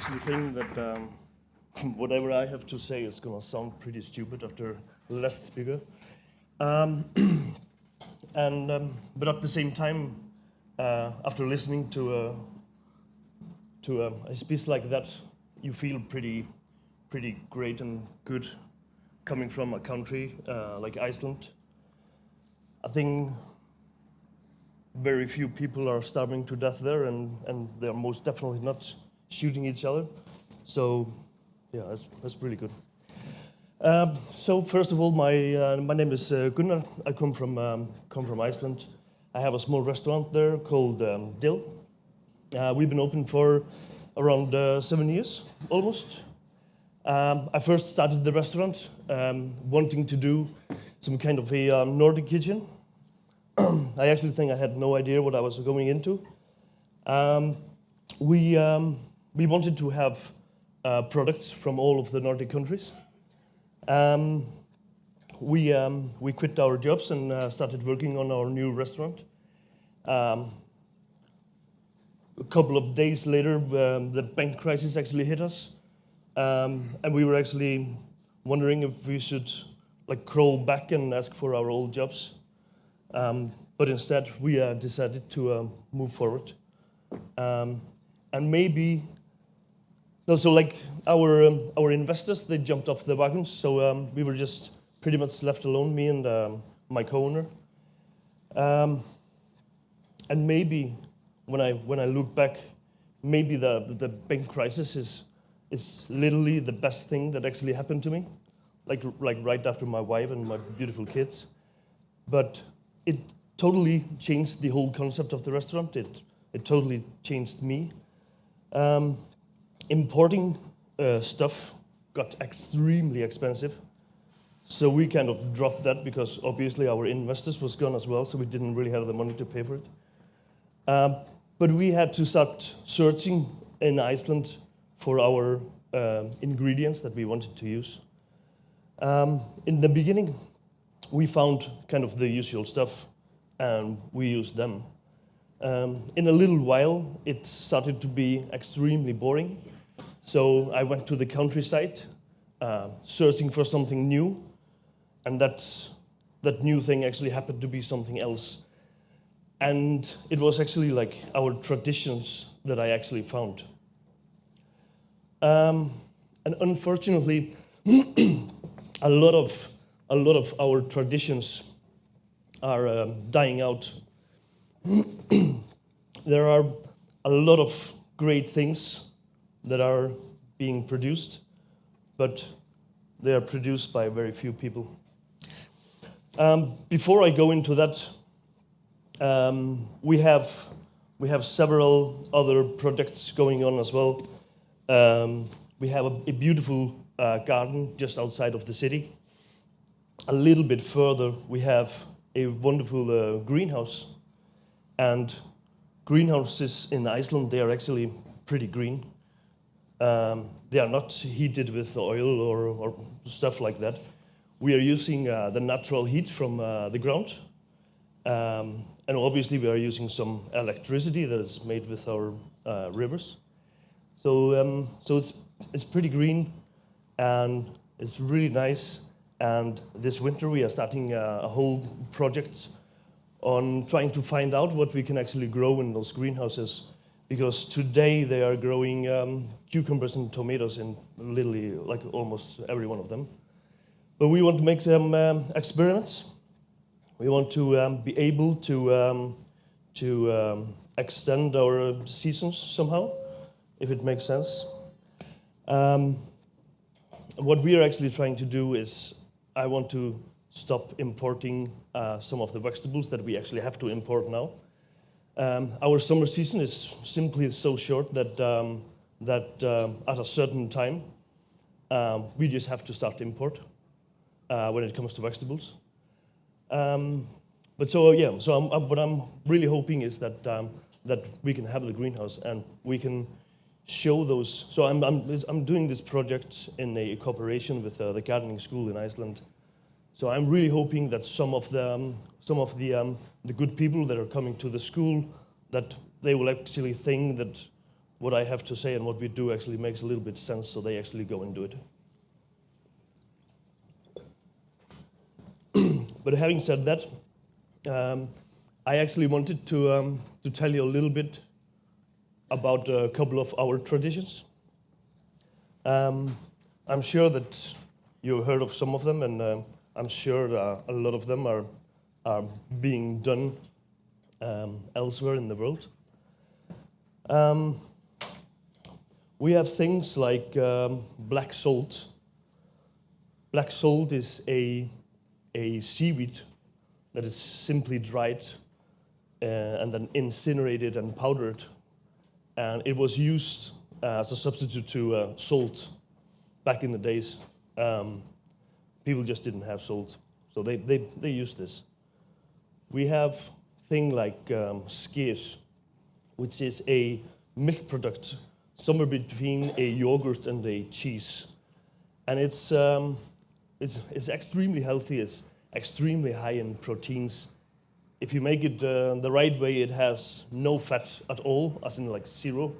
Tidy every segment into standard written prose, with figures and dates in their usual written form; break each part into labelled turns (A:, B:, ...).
A: actually think that whatever I have to say is gonna sound pretty stupid after the last speaker. Um, but at the same time, after listening to a speech like that, you feel pretty great and good coming from a country like Iceland. I think very few people are starving to death there, and they're most definitely not shooting each other. So, yeah, that's really good. So first of all, my name is Gunnar. I come from Iceland. I have a small restaurant there called Dill. We've been open for around 7 years, almost. I first started the restaurant wanting to do some kind of a Nordic kitchen. I actually think I had no idea what I was going into. We wanted to have products from all of the Nordic countries. We quit our jobs and started working on our new restaurant. A couple of days later, the bank crisis actually hit us, and we were actually wondering if we should crawl back and ask for our old jobs. But instead, we decided to move forward. And maybe, no, so our investors, they jumped off the wagons, so we were just pretty much left alone, me and my co-owner. And maybe, when I look back, maybe the bank crisis is literally the best thing that actually happened to me, like right after my wife and my beautiful kids. But it totally changed the whole concept of the restaurant. It totally changed me. Importing stuff got extremely expensive. So we kind of dropped that because obviously our investors was gone as well, so we didn't really have the money to pay for it. But we had to start searching in Iceland for our ingredients that we wanted to use. In the beginning, we found kind of the usual stuff, and we used them. In a little while, it started to be extremely boring. So I went to the countryside, searching for something new, and that new thing actually happened to be something else. And it was actually our traditions that I actually found. And unfortunately, a lot of our traditions are dying out. There are a lot of great things that are being produced, but they are produced by very few people. Before I go into that, we have several other projects going on as well. We have a beautiful garden just outside of the city. A little bit further, we have a wonderful greenhouse. And greenhouses in Iceland, they are actually pretty green. They are not heated with oil or stuff like that. We are using the natural heat from the ground. And obviously we are using some electricity that is made with our rivers. So it's pretty green and it's really nice. And this winter we are starting a whole project on trying to find out what we can actually grow in those greenhouses. Because today they are growing cucumbers and tomatoes in literally almost every one of them. But we want to make some experiments. We want to be able to extend our seasons somehow, if it makes sense. What we are actually trying to do is, I want to stop importing some of the vegetables that we actually have to import now. Our summer season is simply so short that at a certain time, we just have to start import when it comes to vegetables. But what I'm really hoping is that we can have the greenhouse and we can show those. So I'm doing this project in a cooperation with the gardening school in Iceland. So I'm really hoping that some of the good people that are coming to the school, that they will actually think what I have to say and what we do actually makes a little bit sense, so they actually go and do it. But having said that, I actually wanted to tell you a little bit about a couple of our traditions. I'm sure that you've heard of some of them, and I'm sure a lot of them are being done elsewhere in the world. We have things like black salt. Black salt is a seaweed that is simply dried and then incinerated and powdered. And it was used as a substitute to salt back in the days. People just didn't have salt, so they used this. We have thing like skyr, which is a milk product, somewhere between a yogurt and a cheese. And it's extremely healthy, it's extremely high in proteins. If you make it the right way, it has no fat at all, as in like zero.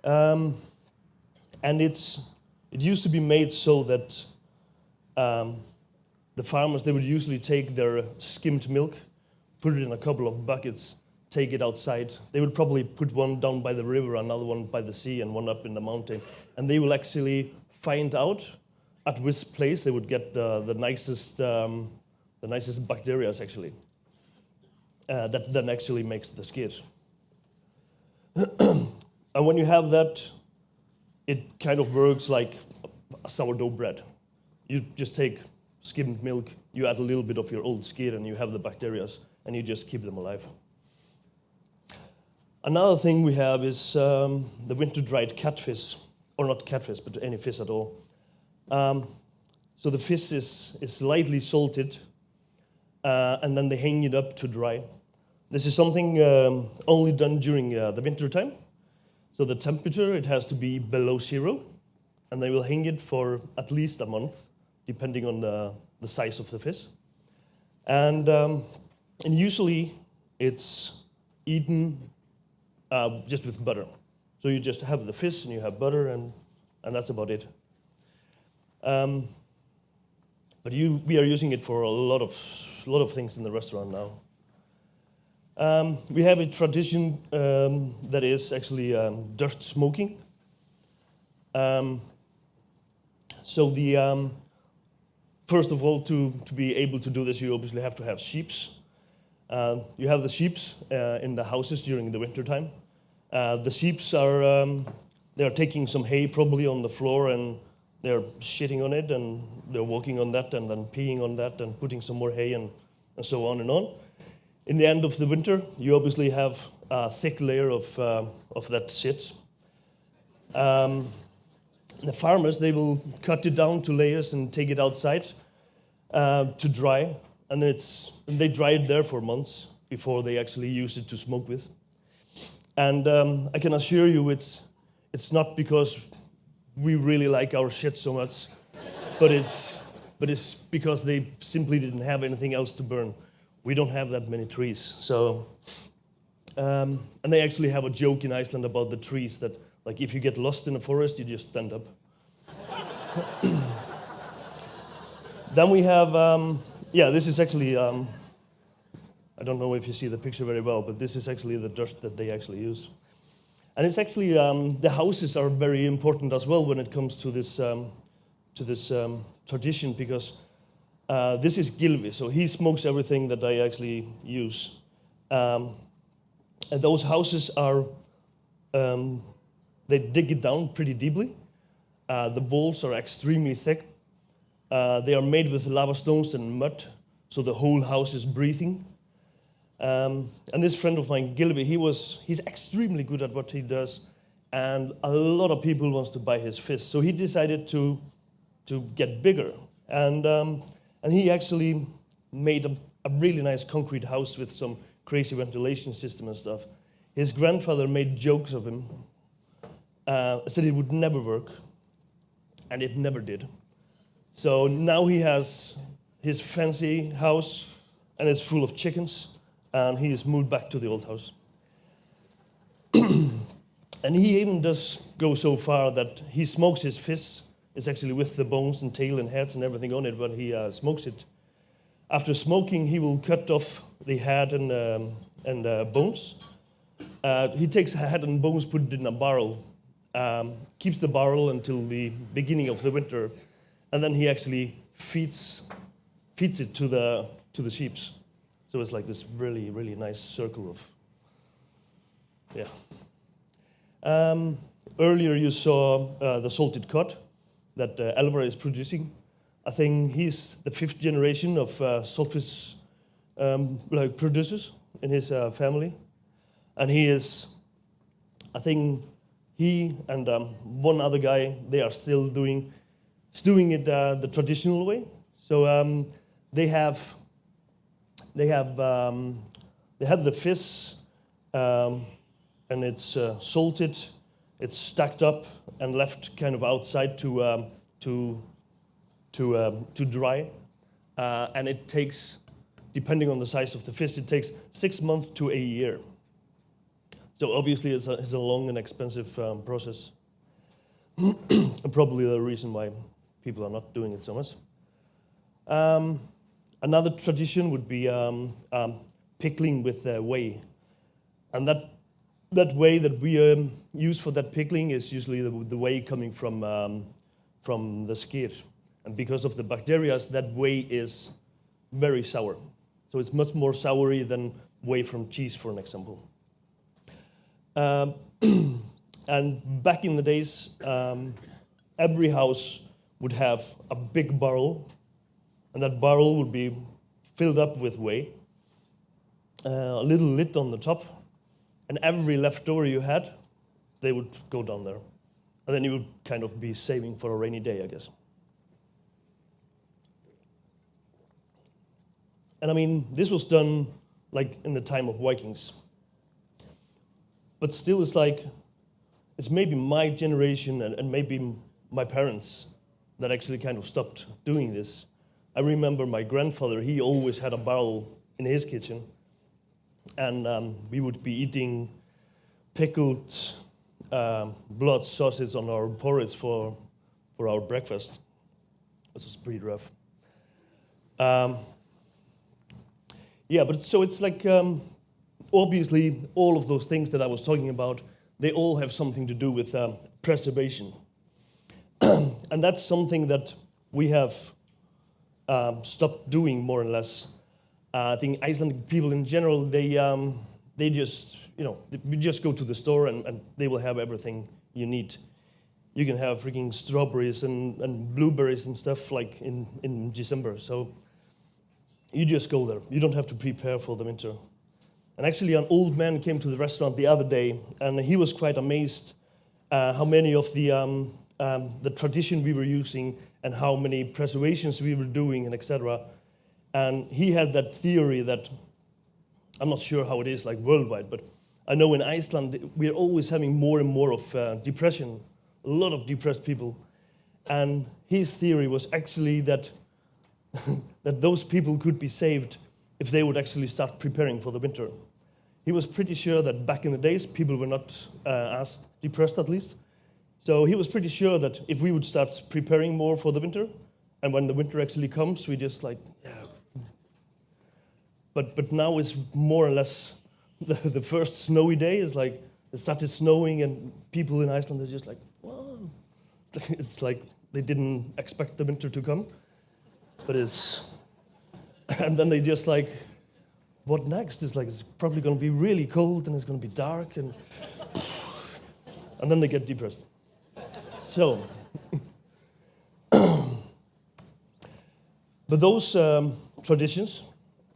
A: And it used to be made so that the farmers, they would usually take their skimmed milk, put it in a couple of buckets, take it outside. They would probably put one down by the river, another one by the sea, and one up in the mountain. And they will actually find out at which place they would get the nicest bacteria, actually. That then actually makes the skyr. And when you have that, it kind of works like a sourdough bread. You just take skimmed milk, you add a little bit of your old skyr, and you have the bacteria, and you just keep them alive. Another thing we have is the winter-dried catfish, or not catfish, but any fish at all. So the fish is lightly salted, and then they hang it up to dry. This is something only done during the winter time. So the temperature, it has to be below zero, and they will hang it for at least a month, depending on the size of the fish. And usually it's eaten just with butter. So you just have the fish and you have butter, and that's about it. But we are using it for a lot of things in the restaurant now. We have a tradition that is actually dirt smoking. So first of all, to be able to do this, you obviously have to have sheep. You have the sheep in the houses during the winter time. The sheep they're taking some hay probably on the floor, and they're shitting on it, and they're walking on that, and then peeing on that, and putting some more hay, and so on and on. In the end of the winter, you obviously have a thick layer of that shit. The farmers, they will cut it down to layers and take it outside to dry, and they dry it there for months before they actually use it to smoke with. And I can assure you, it's not because we really like our shit so much, but it's because they simply didn't have anything else to burn. We don't have that many trees, so and they actually have a joke in Iceland about the trees that, like, if you get lost in a forest, you just stand up. Then we have, this is actually, I don't know if you see the picture very well, but this is actually the dirt that they actually use. And it's actually, the houses are very important as well when it comes to this tradition, because this is Gylfi, so he smokes everything that I actually use. And those houses are, they dig it down pretty deeply. The walls are extremely thick. They are made with lava stones and mud, so the whole house is breathing. And this friend of mine, Gylfi, he's extremely good at what he does, and a lot of people wants to buy his fish. So he decided to get bigger, and he actually made a really nice concrete house with some crazy ventilation system and stuff. His grandfather made jokes of him, said it would never work, and it never did. So now he has his fancy house, and it's full of chickens, and he has moved back to the old house. And he even does go so far that he smokes his fish. It's actually with the bones and tail and heads and everything on it, but he smokes it. After smoking, he will cut off the head and bones. He takes head and bones, put it in a barrel, keeps the barrel until the beginning of the winter, and then he actually feeds it to the sheep. So it's like this really, really nice circle of, yeah. Earlier you saw the salted cod that Elvar is producing. I think he's the 5th generation of saltfish producers in his family. And he is, I think he and one other guy, they are still doing it the traditional way. So they have the fish, and it's salted, it's stacked up and left kind of outside to dry, and it takes, depending on the size of the fish, it takes 6 months to a year. So obviously it's a long and expensive process, and probably the reason why people are not doing it so much. Another tradition would be pickling with whey, and that whey that we use for that pickling is usually the whey coming from the skyr. And because of the bacteria, that whey is very sour. So it's much more soury than whey from cheese, for an example. And back in the days, every house would have a big barrel, and that barrel would be filled up with whey, a little lid on the top, and every leftover you had, they would go down there. And then you would kind of be saving for a rainy day, I guess. And I mean, this was done like in the time of Vikings. But still, it's maybe my generation and maybe my parents that actually kind of stopped doing this. I remember my grandfather, he always had a barrel in his kitchen, and we would be eating pickled blood sausage on our porridge for our breakfast. This was pretty rough. Yeah, but so it's like, obviously, all of those things that I was talking about, they all have something to do with preservation. And that's something that we have stopped doing, more or less. I think Icelandic people in general, they just, you just go to the store and they will have everything you need. You can have freaking strawberries and blueberries and stuff like in December. So you just go there. You don't have to prepare for the winter. And actually, an old man came to the restaurant the other day, and he was quite amazed how many of the tradition we were using and how many preservations we were doing and etc. And he had that theory that, I'm not sure how it is like worldwide, but I know in Iceland we're always having more and more of depression, a lot of depressed people. And his theory was actually that that those people could be saved if they would actually start preparing for the winter. He was pretty sure that back in the days, people were not as depressed, at least. So he was pretty sure that if we would start preparing more for the winter, and when the winter actually comes, we just like, yeah. But now it's more or less the first snowy day is like, it started snowing, and people in Iceland are just like, whoa. It's like they didn't expect the winter to come. But and then they just like, what next? It's like, it's probably going to be really cold and it's going to be dark, and then they get depressed. So, but those traditions,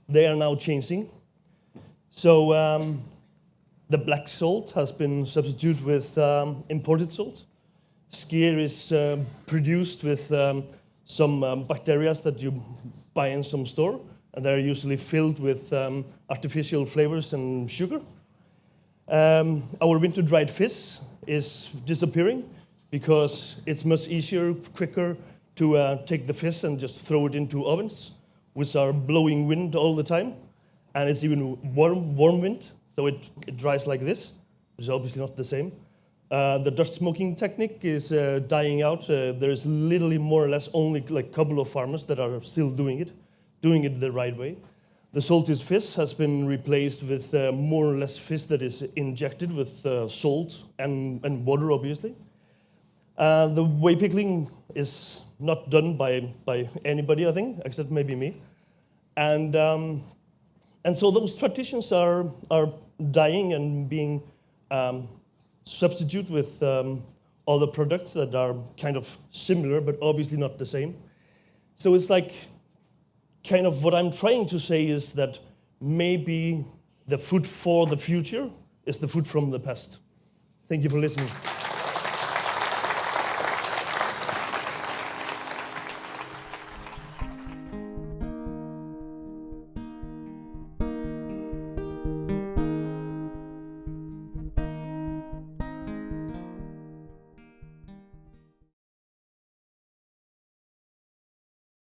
A: they are now changing. So the black salt has been substituted with imported salt. Skyr is produced with some bacteria that you buy in some store, and they're usually filled with artificial flavors and sugar. Our winter-dried fish is disappearing because it's much easier, quicker to take the fish and just throw it into ovens, which are blowing wind all the time, and it's even warm wind, so it dries like this, which is obviously not the same. The Dutch smoking technique is dying out. There's literally more or less only like a couple of farmers that are still doing it the right way. The salted fish has been replaced with more or less fish that is injected with salt and water, obviously. The whey pickling is not done by anybody, I think, except maybe me. And so those traditions are dying and being substituted with other products that are kind of similar, but obviously not the same. So it's like, kind of what I'm trying to say is that maybe the food for the future is the food from the past. Thank you for listening.